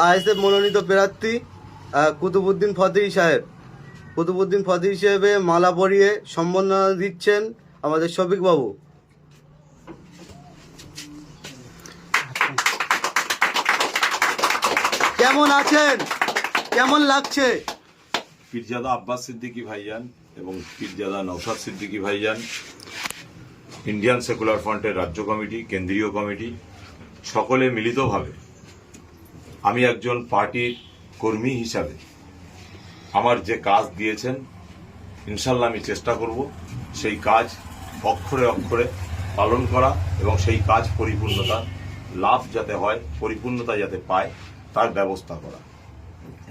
ISF মনোনীত প্রার্থী Qutubuddin Fatehi সাহেব। কুতুবুদ্দিন ফতেহী সাহেবে মালা পরিয়ে সম্বর্ধনা দিচ্ছেন আমাদের শফিক বাবু। কেমন আছেন, কেমন লাগছে? পীরজাদা আব্বাস সিদ্দিকী ভাইজান এবং পীরজাদা নওশাদ সিদ্দিকী ভাইজান, ইন্ডিয়ান সেকুলার ফ্রন্টের রাজ্য কমিটি, কেন্দ্রীয় কমিটি সকলে মিলিতভাবে আমি একজন পার্টির কর্মী হিসাবে আমার যে কাজ দিয়েছেন, ইনশাল্লাহ আমি চেষ্টা করব সেই কাজ অক্ষরে অক্ষরে পালন করা এবং সেই কাজ পরিপূর্ণতা লাভ যাতে হয়, পরিপূর্ণতা যাতে পায় তার ব্যবস্থা করা।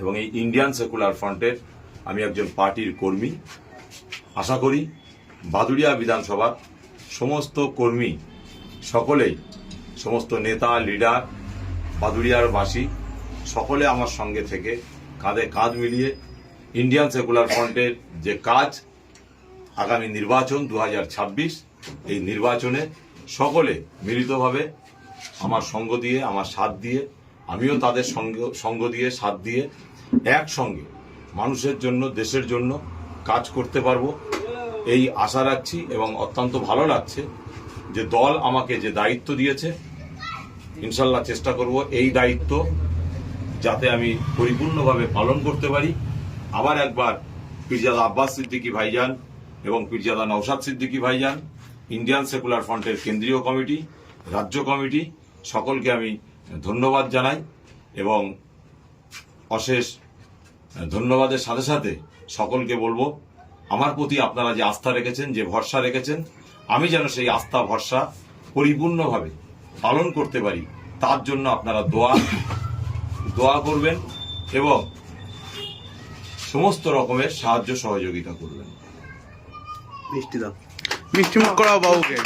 এবং এই ইন্ডিয়ান সেকুলার ফ্রন্টের আমি একজন পার্টির কর্মী। আশা করি বাদুড়িয়া বিধানসভার সমস্ত কর্মী সকলেই, সমস্ত নেতা লিডার, বাদুড়িয়ার বাসী সকলে আমার সঙ্গে থেকে কাঁধে কাঁধ মিলিয়ে ইন্ডিয়ান সেকুলার ফ্রন্টের যে কাজ, আগামী নির্বাচন 2026, এই নির্বাচনে সকলে মিলিতভাবে আমার সঙ্গ দিয়ে, আমার সাথ দিয়ে, আমিও তাদের সঙ্গ দিয়ে, সাথ দিয়ে একসঙ্গে মানুষের জন্য, দেশের জন্য কাজ করতে পারবো এই আশা রাখছি। এবং অত্যন্ত ভালো লাগছে যে দল আমাকে যে দায়িত্ব দিয়েছে, ইনশাল্লাহ চেষ্টা করব এই দায়িত্ব যাতে আমি পরিপূর্ণভাবে পালন করতে পারি। আবার একবার পীরজাদা আব্বাস সিদ্দিকী ভাইজান এবং পীরজাদা নওশাদ সিদ্দিকী ভাইজান, ইন্ডিয়ান সেকুলার ফ্রন্টের কেন্দ্রীয় কমিটি, রাজ্য কমিটি সকলকে আমি ধন্যবাদ জানাই। এবং অশেষ ধন্যবাদের সাথে সাথে সকলকে বলবো, আমার প্রতি আপনারা যে আস্থা রেখেছেন, যে ভরসা রেখেছেন, আমি যেন সেই আস্থা ভরসা পরিপূর্ণভাবে পালন করতে পারি, তার জন্য আপনারা দোয়া করবেন এবং সমস্ত রকমের সাহায্য সহযোগিতা করবেন। মিষ্টি মুখ করাও বাবুকে।